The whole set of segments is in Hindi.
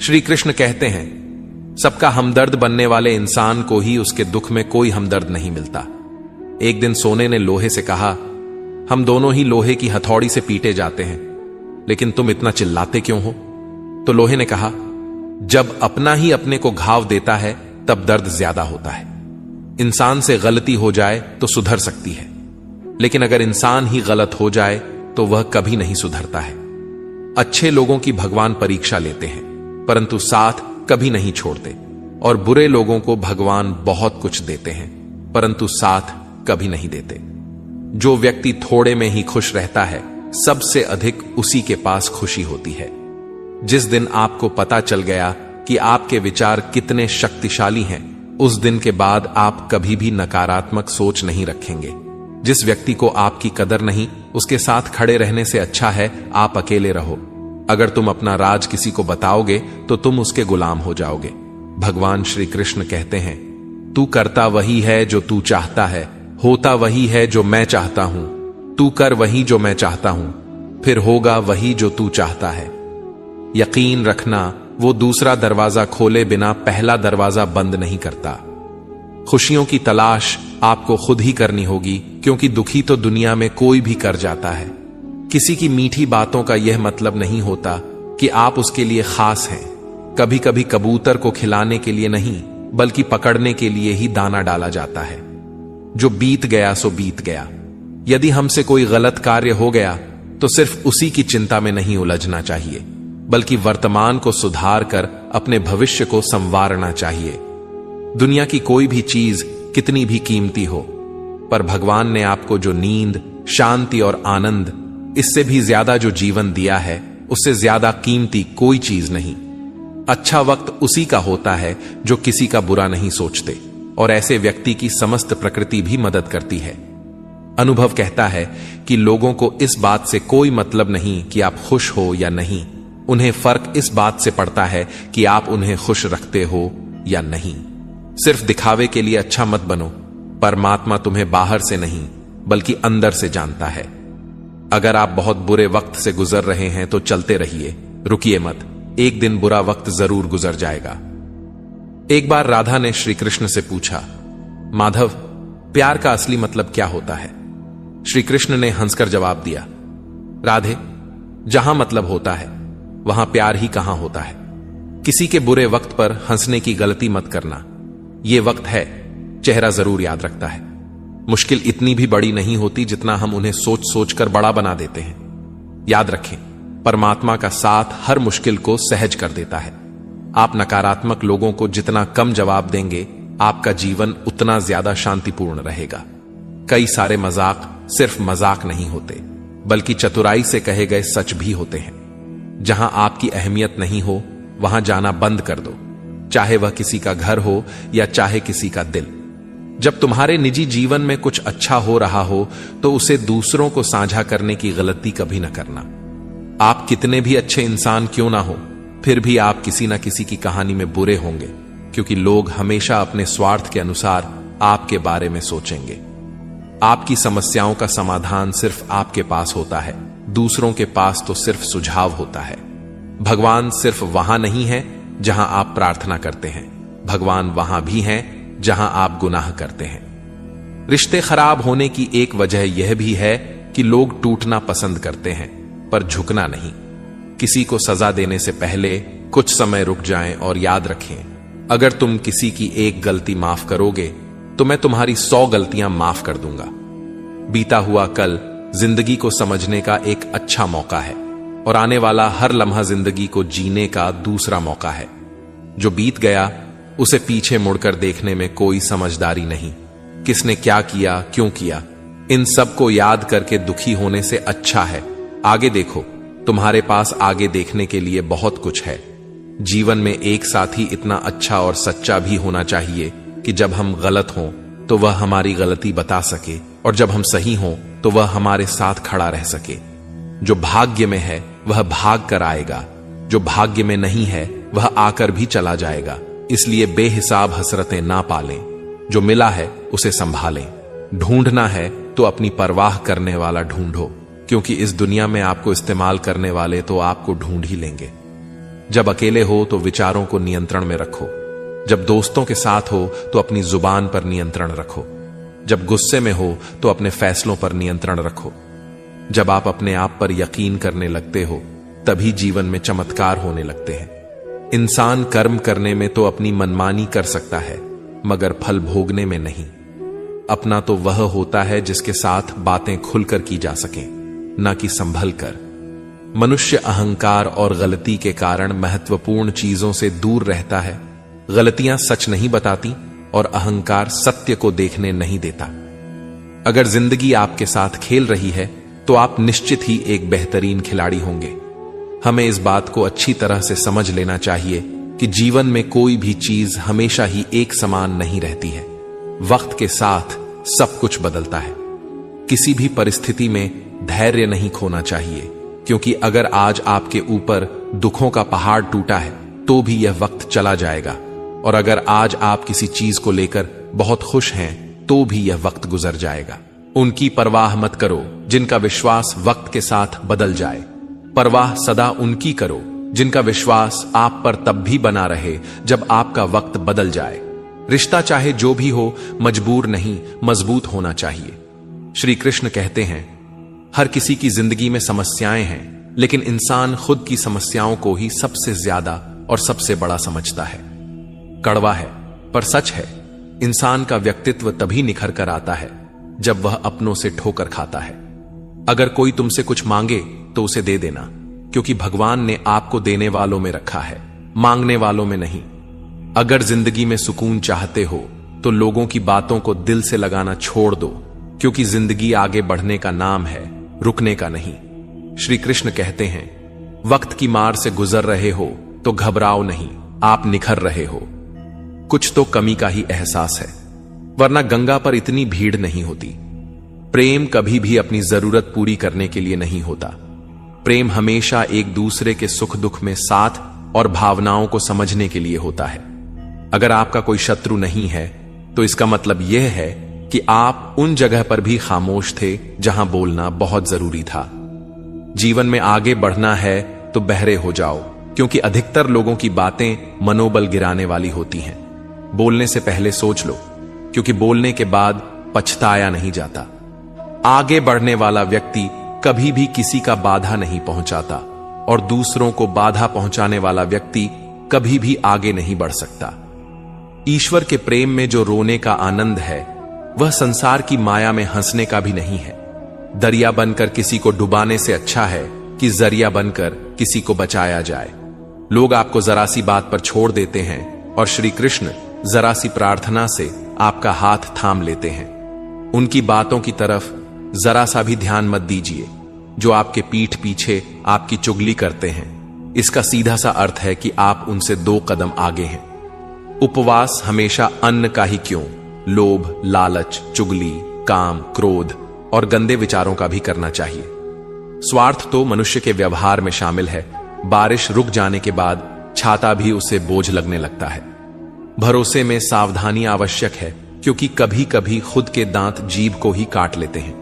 श्री कृष्ण कहते हैं, सबका हमदर्द बनने वाले इंसान को ही उसके दुख में कोई हमदर्द नहीं मिलता। एक दिन सोने ने लोहे से कहा, हम दोनों ही लोहे की हथौड़ी से पीटे जाते हैं, लेकिन तुम इतना चिल्लाते क्यों हो? तो लोहे ने कहा, जब अपना ही अपने को घाव देता है तब दर्द ज्यादा होता है। इंसान से गलती हो जाए तो सुधर सकती है, लेकिन अगर इंसान ही गलत हो जाए तो वह कभी नहीं सुधरता है। अच्छे लोगों की भगवान परीक्षा लेते हैं, परंतु साथ कभी नहीं छोड़ते, और बुरे लोगों को भगवान बहुत कुछ देते हैं, परंतु साथ कभी नहीं देते। जो व्यक्ति थोड़े में ही खुश रहता है, सबसे अधिक उसी के पास खुशी होती है। जिस दिन आपको पता चल गया कि आपके विचार कितने शक्तिशाली हैं, उस दिन के बाद आप कभी भी नकारात्मक सोच नहीं रखेंगे। जिस व्यक्ति को आपकी कदर नहीं, उसके साथ खड़े रहने से अच्छा है आप अकेले रहो। अगर तुम अपना राज किसी को बताओगे तो तुम उसके गुलाम हो जाओगे। भगवान श्री कृष्ण कहते हैं, तू करता वही है जो तू चाहता है, होता वही है जो मैं चाहता हूं। तू कर वही जो मैं चाहता हूं, फिर होगा वही जो तू चाहता है। यकीन रखना, वो दूसरा दरवाजा खोले बिना पहला दरवाजा बंद नहीं करता। खुशियों की तलाश आपको खुद ही करनी होगी, क्योंकि दुखी तो दुनिया में कोई भी कर जाता है। किसी की मीठी बातों का यह मतलब नहीं होता कि आप उसके लिए खास हैं। कभी कभी कबूतर को खिलाने के लिए नहीं, बल्कि पकड़ने के लिए ही दाना डाला जाता है। जो बीत गया सो बीत गया। यदि हमसे कोई गलत कार्य हो गया तो सिर्फ उसी की चिंता में नहीं उलझना चाहिए, बल्कि वर्तमान को सुधार कर अपने भविष्य को संवारना चाहिए। दुनिया की कोई भी चीज कितनी भी कीमती हो, पर भगवान ने आपको जो नींद, शांति और आनंद, इससे भी ज्यादा जो जीवन दिया है, उससे ज्यादा कीमती कोई चीज नहीं। अच्छा वक्त उसी का होता है जो किसी का बुरा नहीं सोचते, और ऐसे व्यक्ति की समस्त प्रकृति भी मदद करती है। अनुभव कहता है कि लोगों को इस बात से कोई मतलब नहीं कि आप खुश हो या नहीं। उन्हें फर्क इस बात से पड़ता है कि आप उन्हें खुश रखते हो या नहीं। सिर्फ दिखावे के लिए अच्छा मत बनो। परमात्मा तुम्हें बाहर से नहीं, बल्कि अंदर से जानता है। अगर आप बहुत बुरे वक्त से गुजर रहे हैं तो चलते रहिए, रुकिए मत। एक दिन बुरा वक्त जरूर गुजर जाएगा। एक बार राधा ने श्री कृष्ण से पूछा, माधव, प्यार का असली मतलब क्या होता है? श्री कृष्ण ने हंसकर जवाब दिया, राधे, जहां मतलब होता है वहां प्यार ही कहां होता है। किसी के बुरे वक्त पर हंसने की गलती मत करना। यह वक्त है, चेहरा जरूर याद रखता है। मुश्किल इतनी भी बड़ी नहीं होती जितना हम उन्हें सोच सोच कर बड़ा बना देते हैं। याद रखें, परमात्मा का साथ हर मुश्किल को सहज कर देता है। आप नकारात्मक लोगों को जितना कम जवाब देंगे, आपका जीवन उतना ज्यादा शांतिपूर्ण रहेगा। कई सारे मजाक सिर्फ मजाक नहीं होते, बल्कि चतुराई से कहे गए सच भी होते हैं। जहां आपकी अहमियत नहीं हो, वहां जाना बंद कर दो, चाहे वह किसी का घर हो या चाहे किसी का दिल। जब तुम्हारे निजी जीवन में कुछ अच्छा हो रहा हो तो उसे दूसरों को साझा करने की गलती कभी न करना। आप कितने भी अच्छे इंसान क्यों ना हो, फिर भी आप किसी न किसी की कहानी में बुरे होंगे, क्योंकि लोग हमेशा अपने स्वार्थ के अनुसार आपके बारे में सोचेंगे। आपकी समस्याओं का समाधान सिर्फ आपके पास होता है, दूसरों के पास तो सिर्फ सुझाव होता है। भगवान सिर्फ वहां नहीं है जहां आप प्रार्थना करते हैं, भगवान वहां भी हैं जहां आप गुनाह करते हैं। रिश्ते खराब होने की एक वजह यह भी है कि लोग टूटना पसंद करते हैं, पर झुकना नहीं। किसी को सजा देने से पहले कुछ समय रुक जाएं और याद रखें, अगर तुम किसी की एक गलती माफ करोगे तो मैं तुम्हारी 100 गलतियां माफ कर दूंगा। बीता हुआ कल जिंदगी को समझने का एक अच्छा मौका है, और आने वाला हर लम्हा जिंदगी को जीने का दूसरा मौका है। जो बीत गया उसे पीछे मुड़कर देखने में कोई समझदारी नहीं। किसने क्या किया, क्यों किया, इन सब को याद करके दुखी होने से अच्छा है आगे देखो। तुम्हारे पास आगे देखने के लिए बहुत कुछ है। जीवन में एक साथी इतना अच्छा और सच्चा भी होना चाहिए कि जब हम गलत हों तो वह हमारी गलती बता सके, और जब हम सही हों तो वह हमारे साथ खड़ा रह सके। जो भाग्य में है वह भाग कर आएगा, जो भाग्य में नहीं है वह आकर भी चला जाएगा। इसलिए बेहिसाब हसरतें ना पालें, जो मिला है उसे संभालें। ढूंढना है तो अपनी परवाह करने वाला ढूंढो, क्योंकि इस दुनिया में आपको इस्तेमाल करने वाले तो आपको ढूंढ ही लेंगे। जब अकेले हो तो विचारों को नियंत्रण में रखो। जब दोस्तों के साथ हो तो अपनी जुबान पर नियंत्रण रखो। जब गुस्से में हो तो अपने फैसलों पर नियंत्रण रखो। जब आप अपने आप पर यकीन करने लगते हो तभी जीवन में चमत्कार होने लगते हैं। इंसान कर्म करने में तो अपनी मनमानी कर सकता है, मगर फल भोगने में नहीं। अपना तो वह होता है जिसके साथ बातें खुलकर की जा सकें, ना कि संभल कर। मनुष्य अहंकार और गलती के कारण महत्वपूर्ण चीजों से दूर रहता है। गलतियां सच नहीं बताती और अहंकार सत्य को देखने नहीं देता। अगर जिंदगी आपके साथ खेल रही है तो आप निश्चित ही एक बेहतरीन खिलाड़ी होंगे। हमें इस बात को अच्छी तरह से समझ लेना चाहिए कि जीवन में कोई भी चीज हमेशा ही एक समान नहीं रहती है। वक्त के साथ सब कुछ बदलता है। किसी भी परिस्थिति में धैर्य नहीं खोना चाहिए, क्योंकि अगर आज आपके ऊपर दुखों का पहाड़ टूटा है तो भी यह वक्त चला जाएगा, और अगर आज आप किसी चीज को लेकर बहुत खुश हैं तो भी यह वक्त गुजर जाएगा। उनकी परवाह मत करो जिनका विश्वास वक्त के साथ बदल जाए। परवाह सदा उनकी करो जिनका विश्वास आप पर तब भी बना रहे जब आपका वक्त बदल जाए। रिश्ता चाहे जो भी हो मजबूर नहीं, मजबूत होना चाहिए। श्री कृष्ण कहते हैं, हर किसी की जिंदगी में समस्याएं हैं, लेकिन इंसान खुद की समस्याओं को ही सबसे ज्यादा और सबसे बड़ा समझता है। कड़वा है पर सच है, इंसान का व्यक्तित्व तभी निखर कर आता है जब वह अपनों से ठोकर खाता है। अगर कोई तुमसे कुछ मांगे तो उसे दे देना, क्योंकि भगवान ने आपको देने वालों में रखा है, मांगने वालों में नहीं। अगर जिंदगी में सुकून चाहते हो तो लोगों की बातों को दिल से लगाना छोड़ दो, क्योंकि जिंदगी आगे बढ़ने का नाम है, रुकने का नहीं। श्री कृष्ण कहते हैं, वक्त की मार से गुजर रहे हो तो घबराओ नहीं, आप निखर रहे हो। कुछ तो कमी का ही एहसास है, वरना गंगा पर इतनी भीड़ नहीं होती। प्रेम कभी भी अपनी जरूरत पूरी करने के लिए नहीं होता। प्रेम हमेशा एक दूसरे के सुख दुख में साथ और भावनाओं को समझने के लिए होता है। अगर आपका कोई शत्रु नहीं है तो इसका मतलब यह है कि आप उन जगह पर भी खामोश थे जहां बोलना बहुत जरूरी था। जीवन में आगे बढ़ना है तो बहरे हो जाओ, क्योंकि अधिकतर लोगों की बातें मनोबल गिराने वाली होती हैं। बोलने से पहले सोच लो, क्योंकि बोलने के बाद पछताया नहीं जाता। आगे बढ़ने वाला व्यक्ति कभी भी किसी का बाधा नहीं पहुंचाता, और दूसरों को बाधा पहुंचाने वाला व्यक्ति कभी भी आगे नहीं बढ़ सकता। ईश्वर के प्रेम में जो रोने का आनंद है वह संसार की माया में हंसने का भी नहीं है। दरिया बनकर किसी को डुबाने से अच्छा है कि जरिया बनकर किसी को बचाया जाए। लोग आपको जरा सी बात पर छोड़ देते हैं और श्री कृष्ण जरा सी प्रार्थना से आपका हाथ थाम लेते हैं। उनकी बातों की तरफ जरा सा भी ध्यान मत दीजिए जो आपके पीठ पीछे आपकी चुगली करते हैं। इसका सीधा सा अर्थ है कि आप उनसे 2 कदम आगे हैं। उपवास हमेशा अन्न का ही क्यों, लोभ, लालच, चुगली, काम, क्रोध और गंदे विचारों का भी करना चाहिए। स्वार्थ तो मनुष्य के व्यवहार में शामिल है। बारिश रुक जाने के बाद छाता भी उसे बोझ लगने लगता है। भरोसे में सावधानी आवश्यक है, क्योंकि कभी कभी खुद के दांत जीभ को ही काट लेते हैं।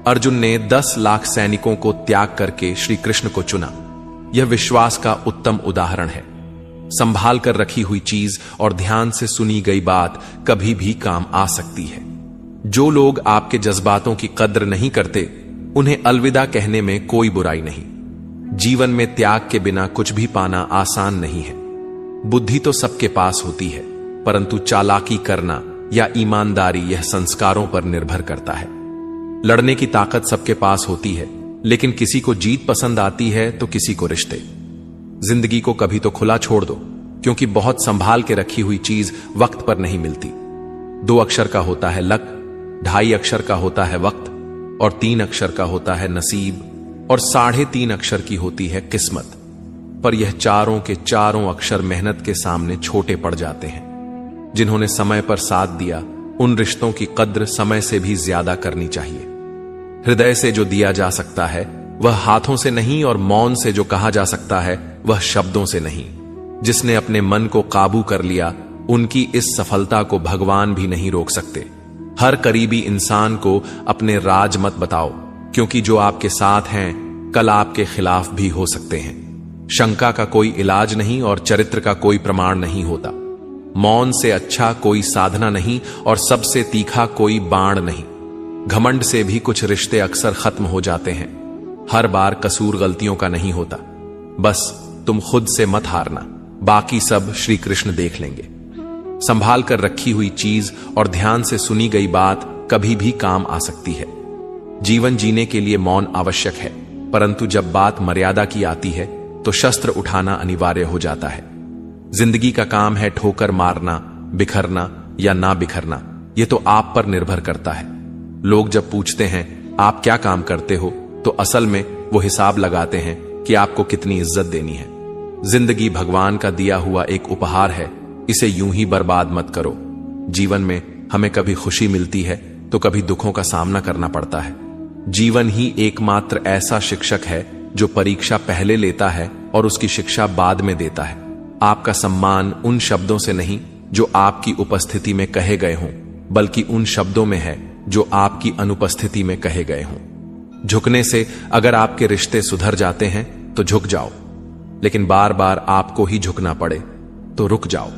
अर्जुन ने 10 लाख सैनिकों को त्याग करके श्री कृष्ण को चुना। यह विश्वास का उत्तम उदाहरण है। संभाल कर रखी हुई चीज और ध्यान से सुनी गई बात कभी भी काम आ सकती है। जो लोग आपके जज्बातों की कद्र नहीं करते, उन्हें अलविदा कहने में कोई बुराई नहीं। जीवन में त्याग के बिना कुछ भी पाना आसान नहीं है। बुद्धि तो सबके पास होती है, परंतु चालाकी करना या ईमानदारी यह संस्कारों पर निर्भर करता है। लड़ने की ताकत सबके पास होती है, लेकिन किसी को जीत पसंद आती है तो किसी को रिश्ते। जिंदगी को कभी तो खुला छोड़ दो, क्योंकि बहुत संभाल के रखी हुई चीज वक्त पर नहीं मिलती। 2 अक्षर का होता है लक, 2.5 अक्षर का होता है वक्त, और 3 अक्षर का होता है नसीब, और 3.5 अक्षर की होती है किस्मत। पर यह चारों के चारों अक्षर मेहनत के सामने छोटे पड़ जाते हैं। जिन्होंने समय पर साथ दिया, उन रिश्तों की कद्र समय से भी ज्यादा करनी चाहिए। हृदय से जो दिया जा सकता है वह हाथों से नहीं, और मौन से जो कहा जा सकता है वह शब्दों से नहीं। जिसने अपने मन को काबू कर लिया, उनकी इस सफलता को भगवान भी नहीं रोक सकते। हर करीबी इंसान को अपने राज मत बताओ, क्योंकि जो आपके साथ हैं कल आपके खिलाफ भी हो सकते हैं। शंका का कोई इलाज नहीं और चरित्र का कोई प्रमाण नहीं होता। मौन से अच्छा कोई साधना नहीं और सबसे तीखा कोई बाण नहीं। घमंड से भी कुछ रिश्ते अक्सर खत्म हो जाते हैं। हर बार कसूर गलतियों का नहीं होता। बस तुम खुद से मत हारना, बाकी सब श्री कृष्ण देख लेंगे। संभाल कर रखी हुई चीज और ध्यान से सुनी गई बात कभी भी काम आ सकती है। जीवन जीने के लिए मौन आवश्यक है, परंतु जब बात मर्यादा की आती है तो शस्त्र उठाना अनिवार्य हो जाता है। जिंदगी का काम है ठोकर मारना, बिखरना या ना बिखरना, यह तो आप पर निर्भर करता है। लोग जब पूछते हैं आप क्या काम करते हो, तो असल में वो हिसाब लगाते हैं कि आपको कितनी इज्जत देनी है। जिंदगी भगवान का दिया हुआ एक उपहार है, इसे यूं ही बर्बाद मत करो। जीवन में हमें कभी खुशी मिलती है तो कभी दुखों का सामना करना पड़ता है। जीवन ही एकमात्र ऐसा शिक्षक है जो परीक्षा पहले लेता है और उसकी शिक्षा बाद में देता है। आपका सम्मान उन शब्दों से नहीं जो आपकी उपस्थिति में कहे गए हों, बल्कि उन शब्दों में है जो आपकी अनुपस्थिति में कहे गए हों। झुकने से अगर आपके रिश्ते सुधर जाते हैं तो झुक जाओ, लेकिन बार बार आपको ही झुकना पड़े तो रुक जाओ।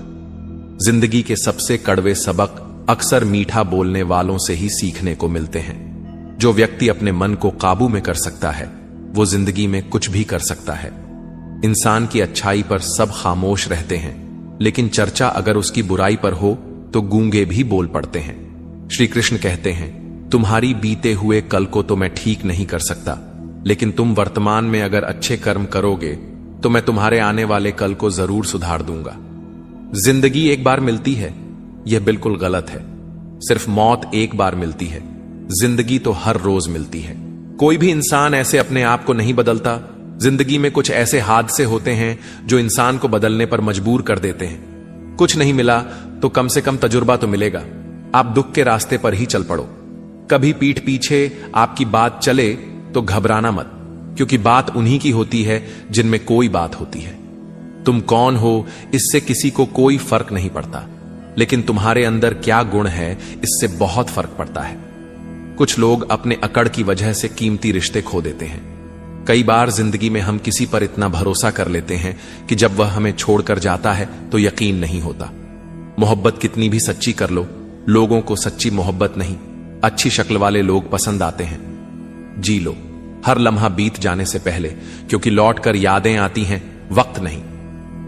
जिंदगी के सबसे कड़वे सबक अक्सर मीठा बोलने वालों से ही सीखने को मिलते हैं। जो व्यक्ति अपने मन को काबू में कर सकता है वो जिंदगी में कुछ भी कर सकता है। इंसान की अच्छाई पर सब खामोश रहते हैं, लेकिन चर्चा अगर उसकी बुराई पर हो तो गूंगे भी बोल पड़ते हैं। श्री कृष्ण कहते हैं, तुम्हारी बीते हुए कल को तो मैं ठीक नहीं कर सकता, लेकिन तुम वर्तमान में अगर अच्छे कर्म करोगे तो मैं तुम्हारे आने वाले कल को जरूर सुधार दूंगा। जिंदगी एक बार मिलती है, यह बिल्कुल गलत है। सिर्फ मौत एक बार मिलती है, जिंदगी तो हर रोज मिलती है। कोई भी इंसान ऐसे अपने आप को नहीं बदलता। जिंदगी में कुछ ऐसे हादसे होते हैं जो इंसान को बदलने पर मजबूर कर देते हैं। कुछ नहीं मिला तो कम से कम तजुर्बा तो मिलेगा। आप दुख के रास्ते पर ही चल पड़ो। कभी पीठ पीछे आपकी बात चले तो घबराना मत, क्योंकि बात उन्हीं की होती है जिनमें कोई बात होती है। तुम कौन हो इससे किसी को कोई फर्क नहीं पड़ता, लेकिन तुम्हारे अंदर क्या गुण है इससे बहुत फर्क पड़ता है। कुछ लोग अपने अकड़ की वजह से कीमती रिश्ते खो देते हैं। कई बार जिंदगी में हम किसी पर इतना भरोसा कर लेते हैं कि जब वह हमें छोड़कर जाता है तो यकीन नहीं होता। मोहब्बत कितनी भी सच्ची कर लो, लोगों को सच्ची मोहब्बत नहीं, अच्छी शक्ल वाले लोग पसंद आते हैं। जी लो हर लम्हा बीत जाने से पहले, क्योंकि लौट कर यादें आती हैं, वक्त नहीं।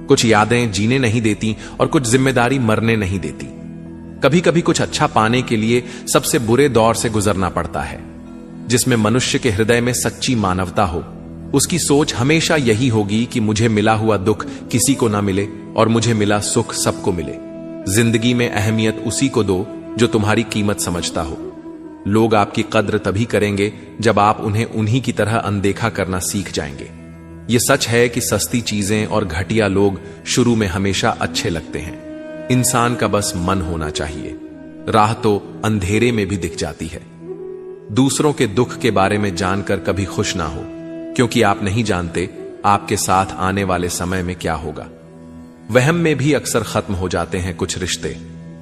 कुछ यादें जीने नहीं देती और कुछ जिम्मेदारी मरने नहीं देती। कभी कभी कुछ अच्छा पाने के लिए सबसे बुरे दौर से गुजरना पड़ता है। जिसमें मनुष्य के हृदय में सच्ची मानवता हो, उसकी सोच हमेशा यही होगी कि मुझे मिला हुआ दुख किसी को ना मिले और मुझे मिला सुख सबको मिले। जिंदगी में अहमियत उसी को दो जो तुम्हारी कीमत समझता हो। लोग आपकी कद्र तभी करेंगे जब आप उन्हें उन्हीं की तरह अनदेखा करना सीख जाएंगे। यह सच है कि सस्ती चीजें और घटिया लोग शुरू में हमेशा अच्छे लगते हैं। इंसान का बस मन होना चाहिए। राह तो अंधेरे में भी दिख जाती है। दूसरों के दुख के बारे में जानकर कभी खुश ना हो, क्योंकि आप नहीं जानते आपके साथ आने वाले समय में क्या होगा। वहम में भी अक्सर खत्म हो जाते हैं कुछ रिश्ते।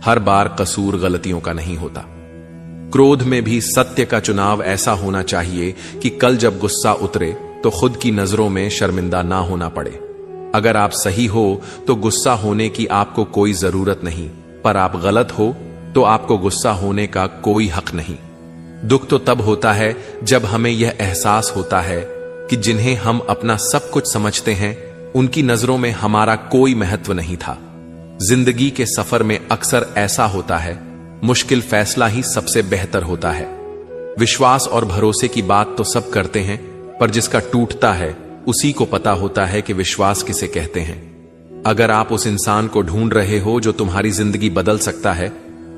हर बार कसूर गलतियों का नहीं होता। क्रोध में भी सत्य का चुनाव ऐसा होना चाहिए कि कल जब गुस्सा उतरे तो खुद की नजरों में शर्मिंदा ना होना पड़े। अगर आप सही हो तो गुस्सा होने की आपको कोई जरूरत नहीं, पर आप गलत हो तो आपको गुस्सा होने का कोई हक नहीं। दुख तो तब होता है जब हमें यह एहसास होता है कि जिन्हें हम अपना सब कुछ समझते हैं उनकी नजरों में हमारा कोई महत्व नहीं था। जिंदगी के सफर में अक्सर ऐसा होता है, मुश्किल फैसला ही सबसे बेहतर होता है। विश्वास और भरोसे की बात तो सब करते हैं, पर जिसका टूटता है उसी को पता होता है कि विश्वास किसे कहते हैं। अगर आप उस इंसान को ढूंढ रहे हो जो तुम्हारी जिंदगी बदल सकता है,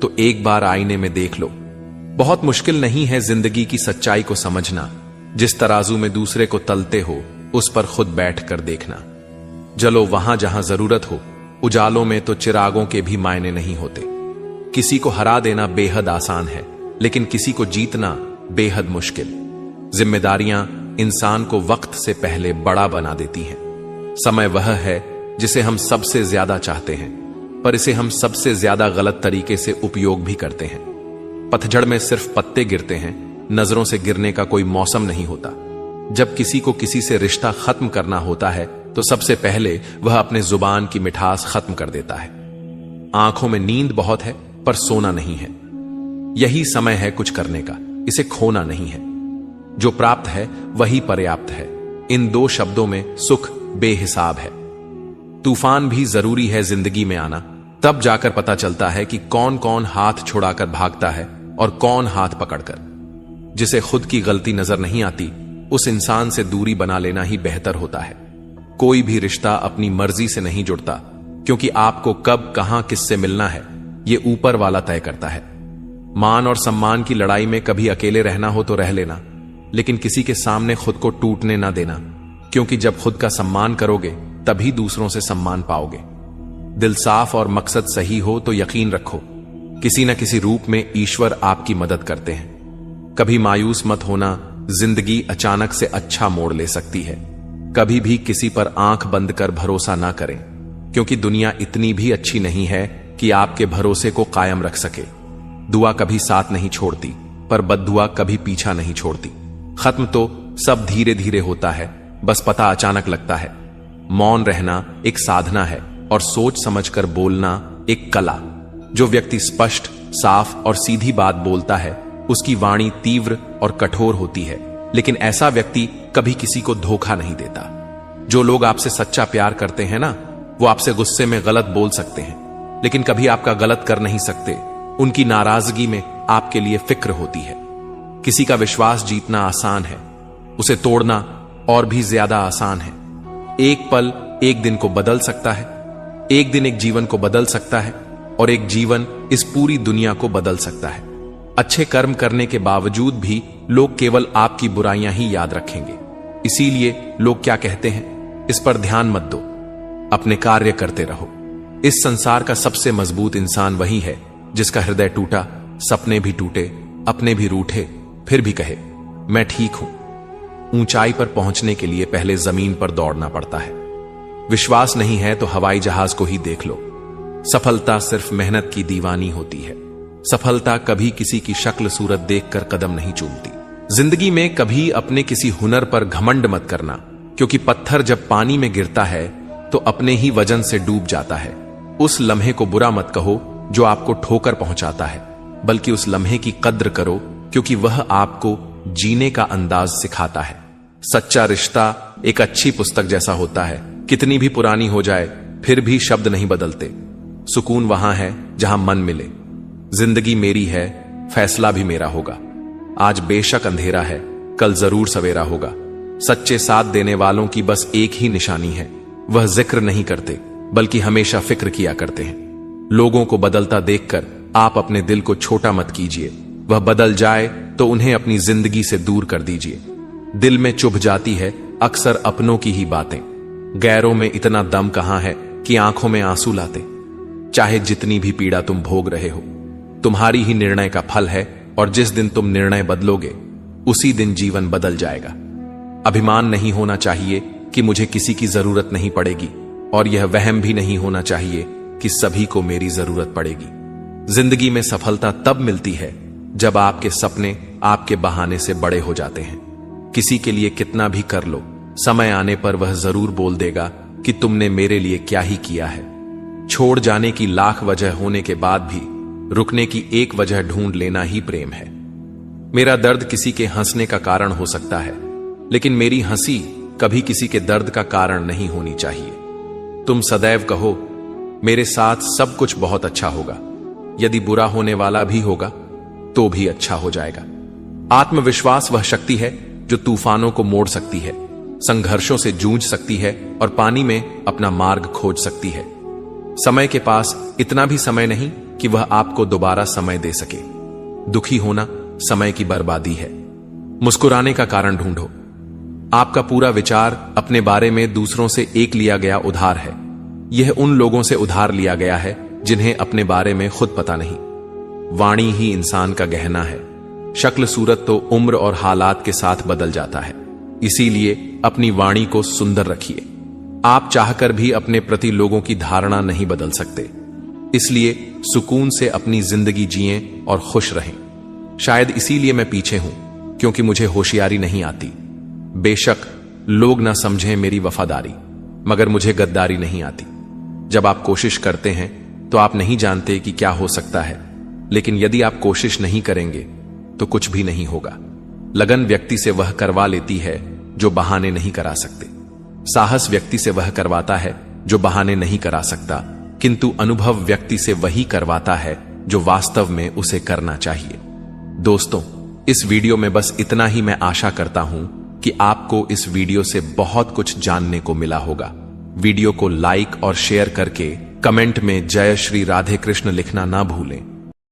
तो एक बार आईने में देख लो। बहुत मुश्किल नहीं है जिंदगी की सच्चाई को समझना। जिस तराजू में दूसरे को तलते हो उस पर खुद बैठ कर देखना। जलो वहां जहां जरूरत हो, उजालों में तो चिरागों के भी मायने नहीं होते। किसी को हरा देना बेहद आसान है, लेकिन किसी को जीतना बेहद मुश्किल। जिम्मेदारियां इंसान को वक्त से पहले बड़ा बना देती हैं। समय वह है जिसे हम सबसे ज्यादा चाहते हैं, पर इसे हम सबसे ज्यादा गलत तरीके से उपयोग भी करते हैं। पतझड़ में सिर्फ पत्ते गिरते हैं, नजरों से गिरने का कोई मौसम नहीं होता। जब किसी को किसी से रिश्ता खत्म करना होता है तो सबसे पहले वह अपने जुबान की मिठास खत्म कर देता है। आंखों में नींद बहुत है पर सोना नहीं है। यही समय है कुछ करने का, इसे खोना नहीं है। जो प्राप्त है वही पर्याप्त है। इन दो शब्दों में सुख बेहिसाब है। तूफान भी जरूरी है जिंदगी में आना, तब जाकर पता चलता है कि कौन कौन हाथ छुड़ाकर भागता है और कौन हाथ पकड़कर। जिसे खुद की गलती नजर नहीं आती, उस इंसान से दूरी बना लेना ही बेहतर होता है। कोई भी रिश्ता अपनी मर्जी से नहीं जुड़ता, क्योंकि आपको कब कहां किससे मिलना है ये ऊपर वाला तय करता है। मान और सम्मान की लड़ाई में कभी अकेले रहना हो तो रह लेना, लेकिन किसी के सामने खुद को टूटने ना देना, क्योंकि जब खुद का सम्मान करोगे तभी दूसरों से सम्मान पाओगे। दिल साफ और मकसद सही हो तो यकीन रखो, किसी न किसी रूप में ईश्वर आपकी मदद करते हैं। कभी मायूस मत होना, जिंदगी अचानक से अच्छा मोड़ ले सकती है। कभी भी किसी पर आंख बंद कर भरोसा ना करें, क्योंकि दुनिया इतनी भी अच्छी नहीं है कि आपके भरोसे को कायम रख सके। दुआ कभी साथ नहीं छोड़ती, पर बद्दुआ कभी पीछा नहीं छोड़ती। खत्म तो सब धीरे धीरे होता है, बस पता अचानक लगता है। मौन रहना एक साधना है और सोच समझकर बोलना एक कला। जो व्यक्ति स्पष्ट, साफ और सीधी बात बोलता है, उसकी वाणी तीव्र और कठोर होती है, लेकिन ऐसा व्यक्ति कभी किसी को धोखा नहीं देता। जो लोग आपसे सच्चा प्यार करते हैं ना, वो आपसे गुस्से में गलत बोल सकते हैं, लेकिन कभी आपका गलत कर नहीं सकते। उनकी नाराजगी में आपके लिए फिक्र होती है। किसी का विश्वास जीतना आसान है, उसे तोड़ना और भी ज्यादा आसान है। एक पल एक दिन को बदल सकता है, एक दिन एक जीवन को बदल सकता है, और एक जीवन इस पूरी दुनिया को बदल सकता है। अच्छे कर्म करने के बावजूद भी लोग केवल आपकी बुराइयां ही याद रखेंगे। इसीलिए लोग क्या कहते हैं, इस पर ध्यान मत दो, अपने कार्य करते रहो। इस संसार का सबसे मजबूत इंसान वही है जिसका हृदय टूटा, सपने भी टूटे, अपने भी रूठे, फिर भी कहे मैं ठीक हूं। ऊंचाई पर पहुंचने के लिए पहले जमीन पर दौड़ना पड़ता है। विश्वास नहीं है तो हवाई जहाज को ही देख लो। सफलता सिर्फ मेहनत की दीवानी होती है। सफलता कभी किसी की शक्ल सूरत देखकर कदम नहीं चूमती। जिंदगी में कभी अपने किसी हुनर पर घमंड मत करना, क्योंकि पत्थर जब पानी में गिरता है तो अपने ही वजन से डूब जाता है। उस लम्हे को बुरा मत कहो जो आपको ठोकर पहुंचाता है, बल्कि उस लम्हे की कद्र करो, क्योंकि वह आपको जीने का अंदाज सिखाता है। सच्चा रिश्ता एक अच्छी पुस्तक जैसा होता है, कितनी भी पुरानी हो जाए फिर भी शब्द नहीं बदलते। सुकून वहां है जहां मन मिले। जिंदगी मेरी है, फैसला भी मेरा होगा। आज बेशक अंधेरा है, कल जरूर सवेरा होगा। सच्चे साथ देने वालों की बस एक ही निशानी है, वह जिक्र नहीं करते बल्कि हमेशा फिक्र किया करते हैं। लोगों को बदलता देखकर आप अपने दिल को छोटा मत कीजिए। वह बदल जाए तो उन्हें अपनी जिंदगी से दूर कर दीजिए। दिल में चुभ जाती है अक्सर अपनों की ही बातें। गैरों में इतना दम कहां है कि आंखों में आंसू लाते। चाहे जितनी भी पीड़ा तुम भोग रहे हो, तुम्हारी ही निर्णय का फल है, और जिस दिन तुम निर्णय बदलोगे उसी दिन जीवन बदल जाएगा। अभिमान नहीं होना चाहिए कि मुझे किसी की जरूरत नहीं पड़ेगी, और यह वहम भी नहीं होना चाहिए कि सभी को मेरी जरूरत पड़ेगी। जिंदगी में सफलता तब मिलती है जब आपके सपने आपके बहाने से बड़े हो जाते हैं। किसी के लिए कितना भी कर लो, समय आने पर वह जरूर बोल देगा कि तुमने मेरे लिए क्या ही किया है। छोड़ जाने की लाख वजह होने के बाद भी रुकने की एक वजह ढूंढ लेना ही प्रेम है। मेरा दर्द किसी के हंसने का कारण हो सकता है, लेकिन मेरी हंसी कभी किसी के दर्द का कारण नहीं होनी चाहिए। तुम सदैव कहो मेरे साथ सब कुछ बहुत अच्छा होगा। यदि बुरा होने वाला भी होगा तो भी अच्छा हो जाएगा। आत्मविश्वास वह शक्ति है जो तूफानों को मोड़ सकती है, संघर्षों से जूझ सकती है और पानी में अपना मार्ग खोज सकती है। समय के पास इतना भी समय नहीं कि वह आपको दोबारा समय दे सके। दुखी होना समय की बर्बादी है। मुस्कुराने का कारण ढूंढो। आपका पूरा विचार अपने बारे में दूसरों से एक लिया गया उधार है। यह उन लोगों से उधार लिया गया है जिन्हें अपने बारे में खुद पता नहीं। वाणी ही इंसान का गहना है। शक्ल सूरत तो उम्र और हालात के साथ बदल जाता है, इसीलिए अपनी वाणी को सुंदर रखिए। आप चाहकर भी अपने प्रति लोगों की धारणा नहीं बदल सकते, इसलिए सुकून से अपनी जिंदगी जिएं और खुश रहें। शायद इसीलिए मैं पीछे हूं, क्योंकि मुझे होशियारी नहीं आती। बेशक लोग ना समझें मेरी वफादारी, मगर मुझे गद्दारी नहीं आती। जब आप कोशिश करते हैं तो आप नहीं जानते कि क्या हो सकता है, लेकिन यदि आप कोशिश नहीं करेंगे तो कुछ भी नहीं होगा। लगन व्यक्ति से वह करवा लेती है जो बहाने नहीं करा सकते। साहस व्यक्ति से वह करवाता है जो बहाने नहीं करा सकता, किंतु अनुभव व्यक्ति से वही करवाता है जो वास्तव में उसे करना चाहिए। दोस्तों, इस वीडियो में बस इतना ही। मैं आशा करता हूं कि आपको इस वीडियो से बहुत कुछ जानने को मिला होगा। वीडियो को लाइक और शेयर करके कमेंट में जय श्री राधे कृष्ण लिखना ना भूलें।